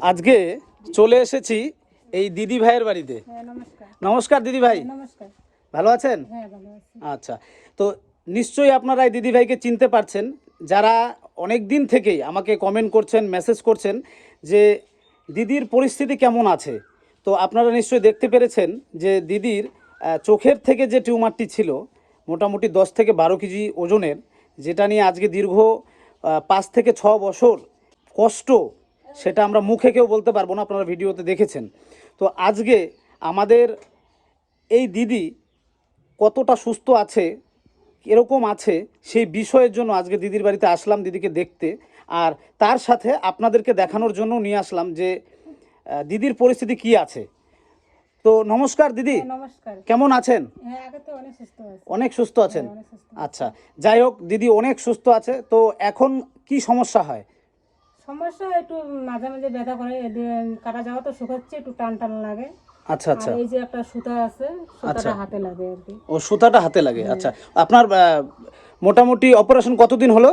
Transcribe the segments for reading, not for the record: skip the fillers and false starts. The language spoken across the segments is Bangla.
আজকে চলে এসেছি এই দিদি ভাইয়ের বাড়িতে। নমস্কার দিদি ভাই, ভালো আছেন? আচ্ছা, তো নিশ্চয়ই আপনারা এই দিদি ভাইকে চিনতে পারছেন, যারা অনেক দিন থেকেই আমাকে কমেন্ট করছেন, মেসেজ করছেন যে দিদির পরিস্থিতি কেমন আছে। তো আপনারা নিশ্চয়ই দেখতে পেরেছেন যে দিদির চোখের থেকে যে টিউমারটি ছিল মোটামুটি 10 থেকে 12 কেজি ওজনের, যেটা নিয়ে আজকে দীর্ঘ 5 থেকে 6 বছর কষ্ট, সেটা আমরা মুখে কেউ বলতে পারবো না, আপনারা ভিডিওতে দেখেছেন। তো আজকে আমাদের এই দিদি কতটা সুস্থ আছে, এরকম আছে, সেই বিষয়ের জন্য আজকে দিদির বাড়িতে আসলাম দিদিকে দেখতে, আর তার সাথে আপনাদেরকে দেখানোর জন্য নিয়ে আসলাম যে দিদির পরিস্থিতি কি আছে। তো নমস্কার দিদি, নমস্কার। কেমন আছেন? অনেক সুস্থ আছেন? আচ্ছা, যাই হোক, দিদি অনেক সুস্থ আছে। তো এখন কি সমস্যা হয়? সমস্যা একটু মাঝে মাঝে ব্যথা করে, কাটা যাওয়া তো শুকাচ্ছে, একটু টান টান লাগে। আচ্ছা আচ্ছা, এই যে একটা সুতা আছে, সুতাটা হাতে লাগে আর কি। ও, সুতাটা হাতে লাগে। আচ্ছা, আপনার মোটামুটি অপারেশন কতদিন হলো?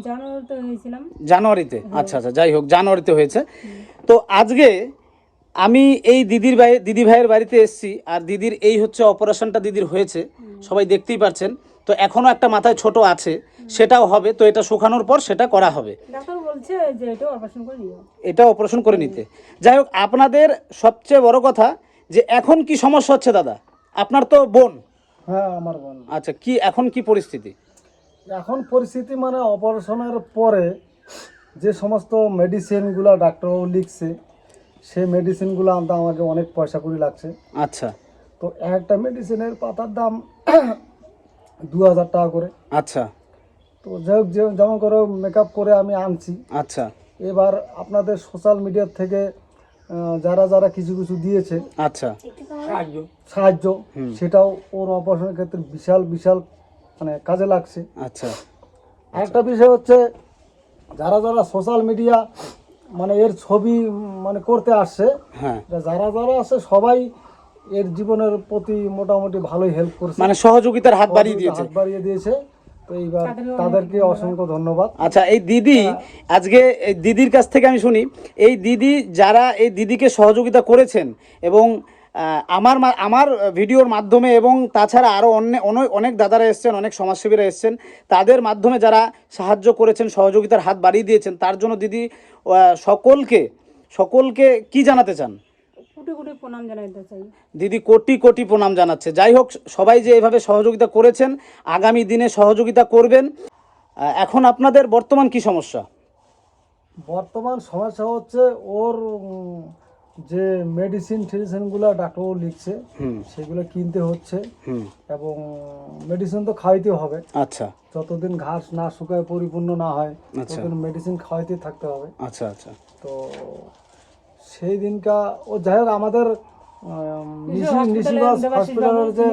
জানুয়ারিতে হয়েছিলাম। জানুয়ারিতে? আচ্ছা আচ্ছা, যাই হোক, জানুয়ারিতে হয়েছে। তো আজকে আমি এই দিদি ভাইয়ের বাড়িতে এসেছি, আর দিদির এই হচ্ছে অপারেশনটা দিদির হয়েছে, সবাই দেখতেই পাচ্ছেন। তো এখনও একটা মাথায় ছোট আছে, সেটাও হবে। তো এটা শুকানোর পর সেটা করা হবে। ডাক্তার বলছে যে এটা অপারেশন করে নিও, এটা অপারেশন করে নিতে। যাই হোক, আপনাদের সবচেয়ে বড় কথা যে এখন কি সমস্যা হচ্ছে দাদা? আপনার তো বোন। হ্যাঁ, আমার বোন। আচ্ছা, কি এখন কি পরিস্থিতি? এখন পরিস্থিতি মানে অপারেশনের পরে যে সমস্ত মেডিসিনগুলো ডাক্তারবাবু লিখছে, সেই মেডিসিনগুলো আনতে আমাকে অনেক পয়সা করি লাগছে। আচ্ছা, তো একটা মেডিসিনের পাতার দাম 2000 টাকা করে। আচ্ছা, তো যাই হোক, যেমন করে মেকআপ করে আমি আনছি। আচ্ছা, এবার আপনাদের সোশ্যাল মিডিয়ার থেকে যারা যারা কিছু কিছু দিয়েছে আচ্ছা, সাহায্য, সেটাও ওর অপারেশনের ক্ষেত্রে বিশাল বিশাল মানে কাজে লাগছে। আচ্ছা, একটা বিষয় হচ্ছে, যারা যারা সোশ্যাল মিডিয়া মানে এর ছবি মানে করতে আসছে, হ্যাঁ, যারা যারা আছে সবাই এর জীবনের প্রতি মোটামুটি ভালোই হেল্প করছে, মানে সহযোগিতার হাত বাড়িয়ে দিয়েছে। তো এইবার তাদেরকে অসংখ্য ধন্যবাদ। আচ্ছা, এই দিদি আজকে এই দিদির কাছ থেকে আমি শুনি, এই দিদি যারা এই দিদিকে সহযোগিতা করেছেন এবং আমার ভিডিওর মাধ্যমে, এবং তাছাড়া আরও অনেক দাদারা এসছেন, অনেক সমাজসেবীরা এসছেন, তাদের মাধ্যমে যারা সাহায্য করেছেন, সহযোগিতার হাত বাড়িয়ে দিয়েছেন, তার জন্য দিদি সকলকে কি জানাতে চান? কোটি কোটি প্রণাম জানাতে চাই। দিদি কোটি কোটি প্রণাম জানাচ্ছে। যাই হোক, সবাই যে এভাবে সহযোগিতা করেছেন, আগামী দিনে সহযোগিতা করবেন। এখন আপনাদের বর্তমান কি সমস্যা? বর্তমান সমস্যা হচ্ছে ওর যে মেডিসিনগুলো ডাক্তারবাবু লিখছে সেগুলো কিনতে হচ্ছে, এবং মেডিসিন তো খাওয়াইতে হবে। আচ্ছা, যতদিন ঘাস না শুকায় পরিপূর্ণ না হয় ততদিন মেডিসিন খাওয়াইতে থাকতে হবে। আচ্ছা, আচ্ছা, তো সেই দিনটা ও যাই হোক, আমাদের হসপিটালের যে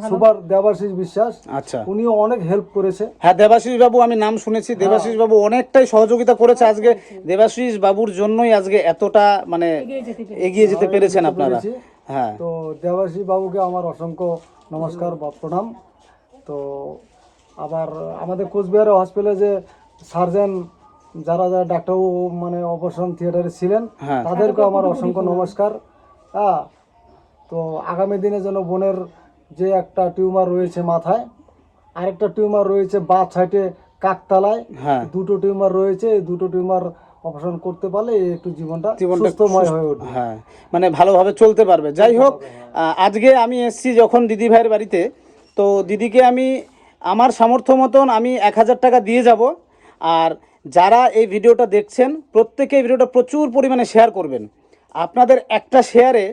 সুপার দেবাশিস বিশ্বাস, আচ্ছা, উনিও অনেক হেল্প করেছে। হ্যাঁ, দেবাশিস বাবু, আমি নাম শুনেছি। দেবাশিস বাবু অনেকটাই সহযোগিতা করেছে। আজকে দেবাশিস বাবুর জন্যই আজকে এতটা মানে এগিয়ে যেতে পেরেছেন আপনারা। হ্যাঁ, তো দেবাশিস বাবুকে আমার অসংখ্য নমস্কার বা প্রণাম। তো আবার আমাদের কোচবিহার হসপিটালে যে সার্জন যারা যারা ডাক্তারবাবু মানে অপারেশন থিয়েটারে ছিলেন, তাদেরকেও আমার অসংখ্য নমস্কার। হ্যাঁ, তো আগামী দিনে যেন বোনের যে একটা টিউমার রয়েছে মাথায়, আরেকটা টিউমার রয়েছে বাঁ সাইডে কাকতালায়, দুটো টিউমার রয়েছে, এই দুটো টিউমার অপারেশন করতে পারলে একটু জীবনটা সুস্থময় হয়ে উঠবে। হ্যাঁ, মানে ভালোভাবে চলতে পারবে। যাই হোক, আজকে আমি এসেছি যখন দিদি ভাইয়ের বাড়িতে, তো দিদিকে আমি আমার সামর্থ্য মতন আমি 1000 টাকা দিয়ে যাব। আর যারা এই ভিডিওটা দেখছেন, প্রত্যেকে এই ভিডিওটা প্রচুর পরিমাণে শেয়ার করবেন। আপনাদের একটা শেয়ারে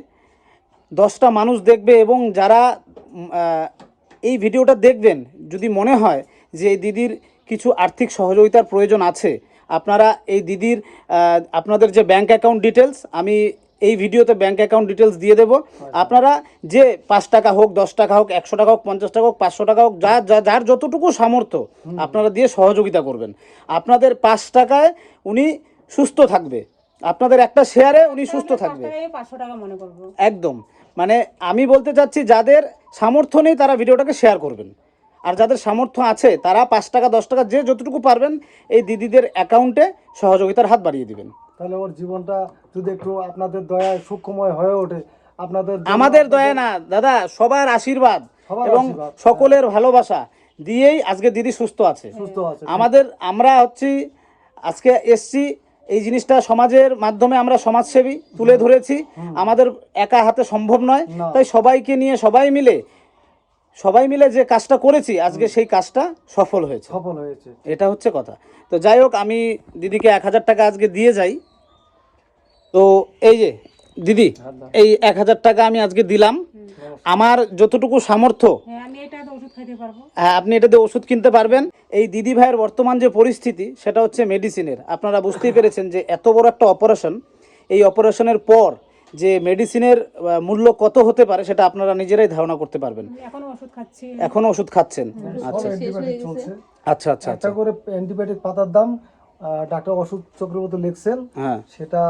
10টা মানুষ দেখবে, এবং যারা এই ভিডিওটা দেখবেন, যদি মনে হয় যে এই দিদির কিছু আর্থিক সহযোগিতার প্রয়োজন আছে, আপনারা এই দিদির আপনাদের যে ব্যাঙ্ক অ্যাকাউন্ট ডিটেলস, আমি এই ভিডিওতে ব্যাঙ্ক অ্যাকাউন্ট ডিটেলস দিয়ে দেবো। আপনারা যে 5 টাকা হোক, 10 টাকা হোক, 100 টাকা হোক, 50 টাকা হোক, 500 টাকা হোক, যার যতটুকু সামর্থ্য আপনারা দিয়ে সহযোগিতা করবেন। আপনাদের 5 টাকায় উনি সুস্থ থাকবে, আপনাদের একটা শেয়ারে উনি সুস্থ থাকবে। 500 টাকা মনে করব একদম, মানে আমি বলতে চাচ্ছি, যাদের সামর্থ্য নেই তারা ভিডিওটাকে শেয়ার করবেন, আর যাদের সামর্থ্য আছে তারা 5 টাকা 10 টাকা যে যতটুকু পারবেন এই দিদিদের অ্যাকাউন্টে সহযোগিতার হাত বাড়িয়ে দিবেন। তাহলে ওর জীবনটা যদি একটু আপনাদের দয়ায় সুখময় হয়ে ওঠে, আপনাদের আমাদের দয়া না দাদা, সবার আশীর্বাদ সবার এবং আশীর্বাদ, সকলের ভালোবাসা দিয়েই আজকে দিদি সুস্থ আছে। সুস্থ আছে। আমরা হচ্ছি আজকে এসছি, এই জিনিসটা সমাজের মাধ্যমে আমরা সমাজসেবী তুলে ধরেছি, আমাদের একা হাতে সম্ভব নয়, না। তাই সবাইকে নিয়ে সবাই মিলে যে কাজটা করেছি আজকে সেই কাজটা সফল হয়েছে, সফল হয়েছে। এটা হচ্ছে কথা। তো যাই হোক, আমি দিদিকে 1000 টাকা আজকে দিয়ে যাই। তো এই যে দিদি, এই 1000 টাকা আমি আজকে দিলাম, আমার যতটুকু সামর্থ্য, হ্যাঁ আমি এটা তো ওষুধ খাইতে পারবো। হ্যাঁ আপনি এটাতে ওষুধ কিনতে পারবেন। এই দিদি ভাইয়ের বর্তমান যে পরিস্থিতি সেটা হচ্ছে মেডিসিনের, আপনারা বুঝতেই পেরেছেন যে এত বড় একটা অপারেশন, এই অপারেশনের পর যে মেডিসিনের মূল্য কত হতে পারে সেটা আপনারা নিজেরাই ধারণা করতে পারবেন। আমি এখনো ওষুধ খাচ্ছি। এখনো ওষুধ খাচ্ছেন? আচ্ছা অ্যান্টিবায়োটিক চলছে। আচ্ছা আচ্ছা একটা করে অ্যান্টিবায়োটিক পাতার দাম ডাক্তার অসুখ চক্রবর্তী লিখছেন, হ্যাঁ সেটা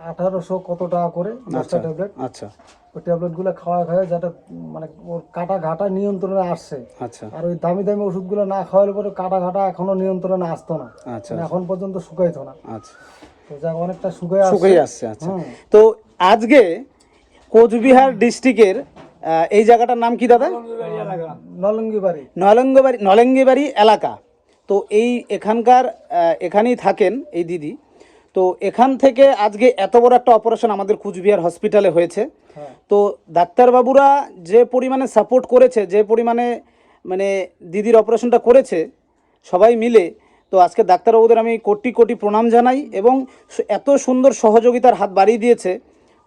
1800 কত টাকা করে 10টা ট্যাবলেট। আচ্ছা ওই ট্যাবলেটগুলো খাওয়া যাতে মানে ওর কাটা ঘাটা নিয়ন্ত্রণে আসছে। আচ্ছা আর ওই দামি দামি ওষুধগুলো না খাওয়ার পরে কাটা ঘাটা এখনো নিয়ন্ত্রণে আসতো না, আচ্ছা মানে এখন পর্যন্ত শুকাইতো না। আচ্ছা, তো যাক অনেকটা শুকাই আসছে। আচ্ছা, তো আজকে কোচবিহার ডিস্ট্রিক্টের এই জায়গাটার নাম কি দাদা? নলঙ্গিবাড়ি এলাকা। তো এখানেই থাকেন এই দিদি। তো এখান থেকে আজকে এত বড় একটা অপারেশন আমাদের কোচবিহার হসপিটালে হয়েছে। তো ডাক্তারবাবুরা যে পরিমাণে সাপোর্ট করেছে, যে পরিমাণে মানে দিদির অপারেশনটা করেছে সবাই মিলে, তো আজকে ডাক্তারবাবুদের আমি কোটি কোটি প্রণাম জানাই, এবং এত সুন্দর সহযোগিতার হাত বাড়িয়ে দিয়েছে,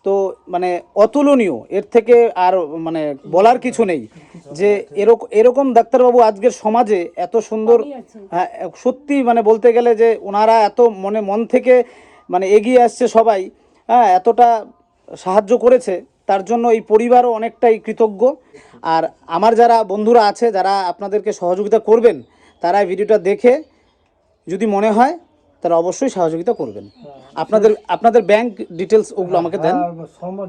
তো মানে অতুলনীয়, এর থেকে আর মানে বলার কিছু নেই যে এরকম ডাক্তারবাবু আজকের সমাজে এত সুন্দর। হ্যাঁ সত্যি মানে বলতে গেলে যে ওনারা এত মন থেকে মানে এগিয়ে আসছে সবাই, হ্যাঁ এতটা সাহায্য করেছে, তার জন্য এই পরিবারও অনেকটাই কৃতজ্ঞ। আর আমার যারা বন্ধুরা আছে যারা আপনাদেরকে সহযোগিতা করবেন, তারা ভিডিওটা দেখে যদি মনে হয় তারা অবশ্যই সহযোগিতা করবেন। আপনাদের ব্যাংক ডিটেলস ওগুলো আমাকে দেন।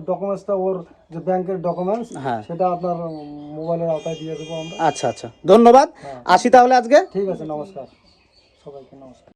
ডকুমেন্টসটা ওর যে ব্যাংকের ডকুমেন্টস, হ্যাঁ সেটা আপনার মোবাইলের আওতায় দিয়ে দেবো আমরা। আচ্ছা, ধন্যবাদ। আসি তাহলে আজকে। ঠিক আছে, নমস্কার সবাইকে, নমস্কার।